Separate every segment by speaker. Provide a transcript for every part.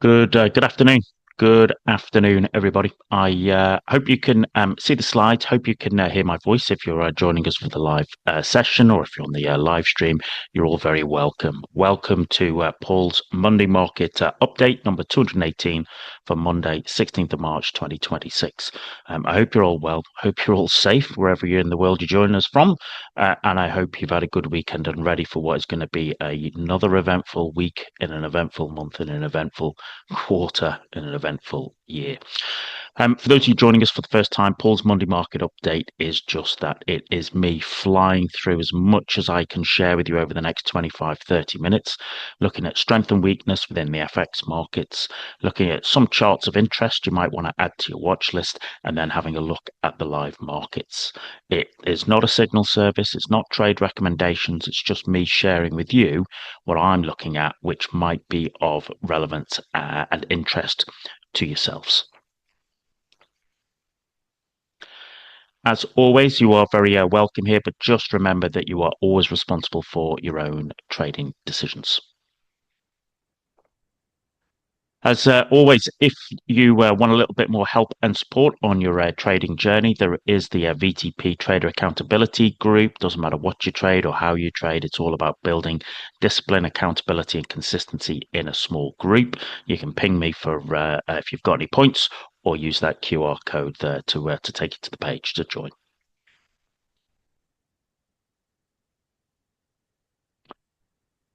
Speaker 1: Good afternoon. Good afternoon, everybody. I hope you can see the slides. Hope you can hear my voice if you're joining us for the live session, or if you're on the live stream. You're all very welcome. Welcome to Paul's Monday Market update number 218 for Monday, 16th of March, 2026. I hope you're all well. Hope you're all safe wherever you're in the world you're joining us from, and I hope you've had a good weekend and ready for what is going to be another eventful week in an eventful month in an eventful quarter in an eventful year. For those of you joining us for the first time, Paul's Monday Market Update is just that. It is me flying through as much as I can share with you over the next 25-30 minutes, looking at strength and weakness within the FX markets, looking at some charts of interest you might want to add to your watch list, and then having a look at the live markets. It is not a signal service, it's not trade recommendations, it's just me sharing with you what I'm looking at, which might be of relevance and interest to yourselves. As always, you are very welcome here, but just remember that you are always responsible for your own trading decisions. As always, if you want a little bit more help and support on your trading journey, there is the VTP Trader Accountability Group. Doesn't matter what you trade or how you trade, it's all about building discipline, accountability, and consistency in a small group. You can ping me for if you've got any points, or use that QR code there to take you to the page to join.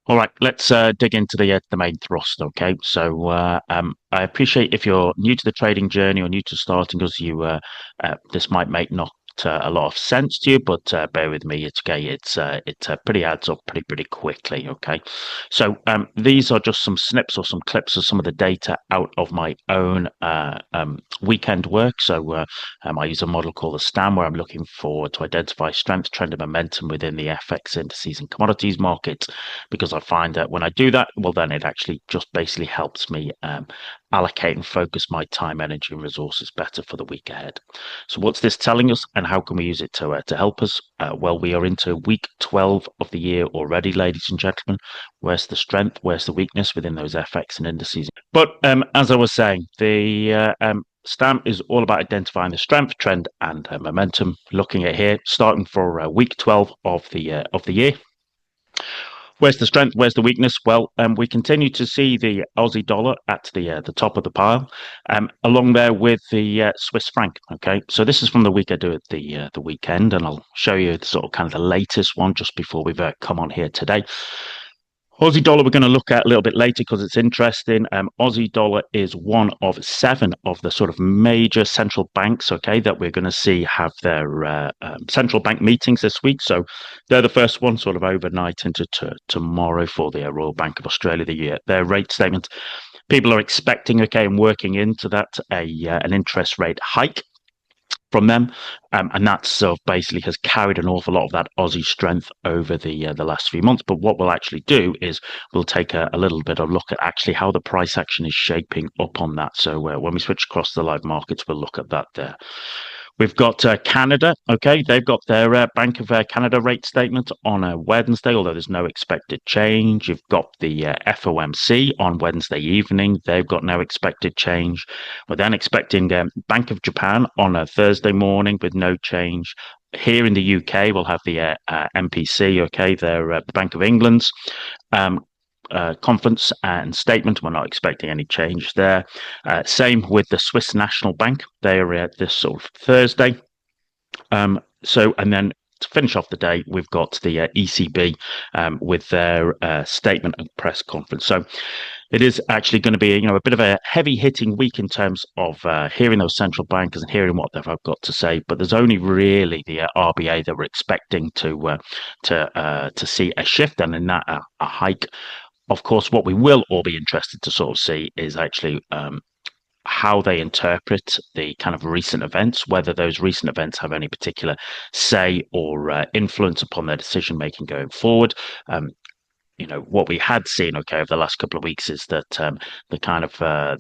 Speaker 1: All right, let's dig into the main thrust. Okay, so I appreciate if you're new to the trading journey or new to starting us, this might make not a lot of sense to you, but bear with me. It's okay. It pretty adds up pretty quickly. Okay, so these are just some snips or some clips of some of the data out of my own weekend work. So I use a model called the STAM, where I'm looking to identify strength, trend, and momentum within the FX indices and commodities market, because I find that when I do that, well, then it actually just basically helps me allocate and focus my time, energy, and resources better for the week ahead. So what's this telling us, and how can we use it to help us? Well, we are into week 12 of the year already, ladies and gentlemen. Where's the strength? Where's the weakness within those FX and indices? But as I was saying, the STAMP is all about identifying the strength, trend, and momentum. Looking at here, starting for week 12 of the year. Where's the strength? Where's the weakness? Well, we continue to see the Aussie dollar at the top of the pile, along there with the Swiss franc. Okay, so this is from the week I do at the weekend, and I'll show you the sort of kind of the latest one just before we've come on here today. Aussie dollar we're going to look at a little bit later because it's interesting. Aussie dollar is one of 7 of the sort of major central banks, okay, that we're going to see have their central bank meetings this week. So they're the first one sort of overnight into tomorrow for the Royal Bank of Australia, their rate statement. People are expecting, okay, and working into that an interest rate hike from them, and that sort of basically has carried an awful lot of that Aussie strength over the last few months. But what we'll actually do is we'll take a little bit of look at actually how the price action is shaping up on that. So when we switch across the live markets, we'll look at that there. We've got Canada. Okay, they've got their Bank of Canada rate statement on a Wednesday, although there's no expected change. You've got the FOMC on Wednesday evening. They've got no expected change. We're then expecting Bank of Japan on a Thursday morning with no change. Here in the UK, we'll have the MPC. Okay, they're the Bank of England's conference and statement. We're not expecting any change there. Same with the Swiss National Bank. They are at this sort of Thursday. And then to finish off the day, we've got the ECB with their statement and press conference. So it is actually going to be, a bit of a heavy-hitting week in terms of hearing those central bankers and hearing what they've got to say. But there's only really the RBA that we're expecting to see a shift, and in that a hike. Of course, what we will all be interested to sort of see is actually how they interpret the kind of recent events, whether those recent events have any particular say or influence upon their decision making going forward. What we had seen, okay, over the last couple of weeks is that the kind of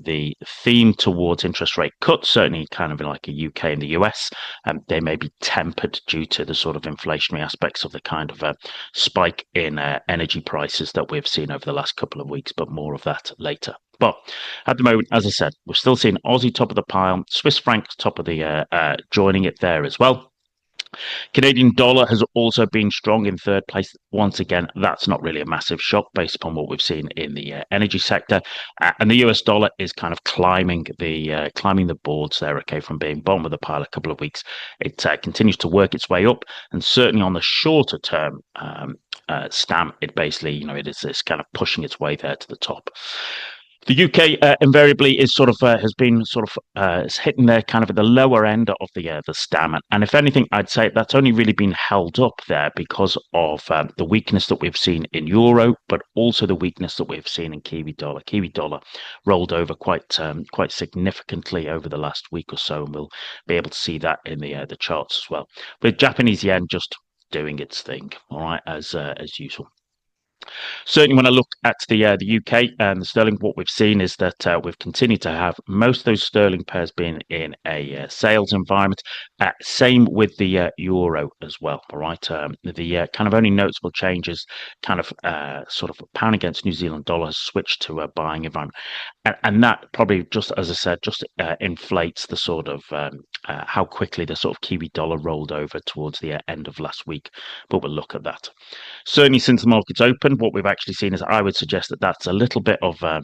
Speaker 1: the theme towards interest rate cuts, certainly kind of like a UK and the US, they may be tempered due to the sort of inflationary aspects of the kind of spike in energy prices that we've seen over the last couple of weeks, but more of that later. But at the moment, as I said, we're still seeing Aussie top of the pile, Swiss francs top of the joining it there as well. Canadian dollar has also been strong in third place. Once again, that's not really a massive shock based upon what we've seen in the energy sector, and the US dollar is kind of climbing the boards there. Okay, from being bottom of the pile a couple of weeks, it continues to work its way up, and certainly on the shorter term. Stamp, it basically, it is it's kind of pushing its way there to the top. The UK invariably is sort of has been sort of is hitting there kind of at the lower end of the stam, and if anything, I'd say that's only really been held up there because of the weakness that we've seen in euro, but also the weakness that we've seen in Kiwi dollar. Kiwi dollar rolled over quite significantly over the last week or so, and we'll be able to see that in the charts as well. With Japanese yen just doing its thing, all right, as usual. Certainly, when I look at the UK and the sterling, what we've seen is that we've continued to have most of those sterling pairs being in a sales environment. Same with the euro as well. All right, the kind of only noticeable changes, kind of sort of pound against New Zealand dollar has switched to a buying environment, and that probably just as I said, just inflates the sort of how quickly the sort of Kiwi dollar rolled over towards the end of last week. But we'll look at that. Certainly, since the market's open, what we've actually seen is I would suggest that that's a little bit of a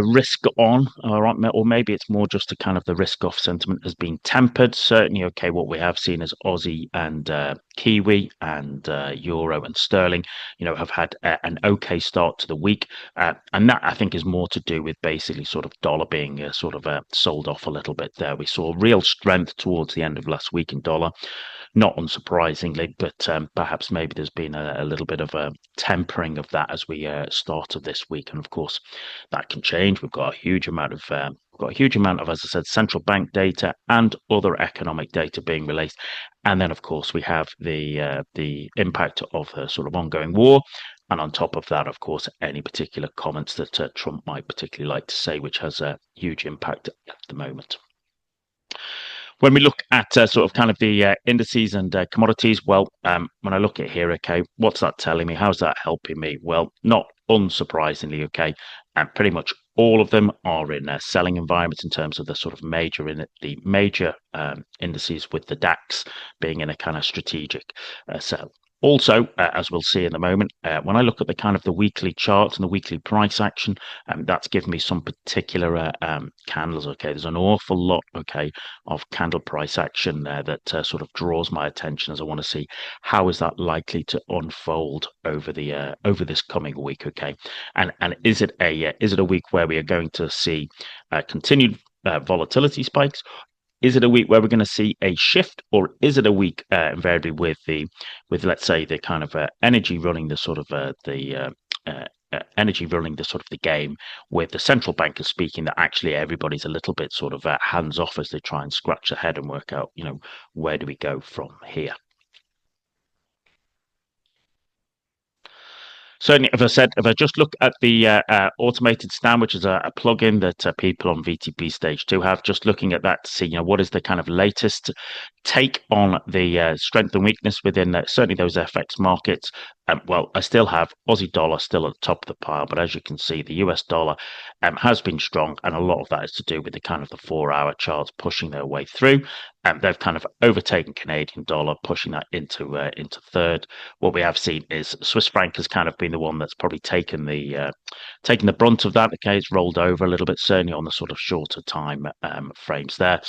Speaker 1: risk on, all right, or maybe it's more just a kind of the risk off sentiment has been tempered. Certainly, okay, what we have seen is Aussie and Kiwi and Euro and Sterling, have had an okay start to the week, and that I think is more to do with basically sort of dollar being sort of sold off a little bit there. We saw real strength towards the end of last week in dollar. Not unsurprisingly, but perhaps maybe there's been a little bit of a tempering of that as we started this week, and of course that can change. We've got a huge amount of as I said, central bank data and other economic data being released, and then of course we have the impact of the sort of ongoing war. And on top of that, of course, any particular comments that Trump might particularly like to say, which has a huge impact at the moment. When we look at sort of kind of the indices and commodities, well, when I look at here, okay, what's that telling me? How's that helping me? Well, not unsurprisingly, okay, and pretty much all of them are in selling environments in terms of the sort of major indices, with the DAX being in a kind of strategic sell. Also, as we'll see in a moment, when I look at the kind of the weekly charts and the weekly price action, that's given me some particular candles. Okay, there's an awful lot, okay, of candle price action there that sort of draws my attention as I want to see how is that likely to unfold over the over this coming week. Okay, and is it a week where we are going to see continued volatility spikes? Is it a week where we're going to see a shift, or is it a week invariably with let's say the kind of energy running the sort of energy running the sort of the game, with the central bankers speaking that actually everybody's a little bit sort of hands off as they try and scratch their head and work out, where do we go from here? Certainly, if I just look at the automated stand, which is a plugin that people on VTP Stage 2 have, just looking at that to see, what is the kind of latest take on the strength and weakness within certainly those FX markets. Well, I still have Aussie dollar still at the top of the pile, but as you can see, the US dollar has been strong, and a lot of that is to do with the kind of the 4-hour charts pushing their way through. They've kind of overtaken Canadian dollar, pushing that into third. What we have seen is Swiss franc has kind of been the one that's probably taken the brunt of that. Okay, it's rolled over a little bit, certainly on the sort of shorter time frames there.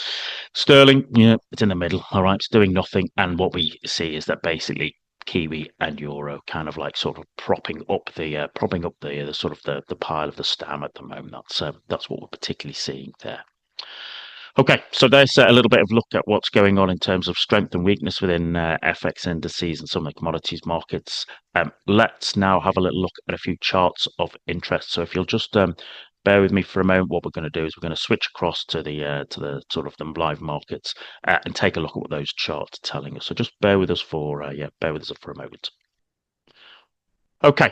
Speaker 1: Sterling, it's in the middle. All right, it's doing nothing, and what we see is that basically Kiwi and Euro kind of like sort of propping up the sort of the pile of the stam at the moment. That's what we're particularly seeing there. Okay, so there's a little bit of look at what's going on in terms of strength and weakness within FX indices and some of the commodities markets. Let's now have a little look at a few charts of interest. So if you'll just bear with me for a moment, what we're going to do is we're going to switch across to the sort of the live markets and take a look at what those charts are telling us. So just bear with us for a moment. Okay,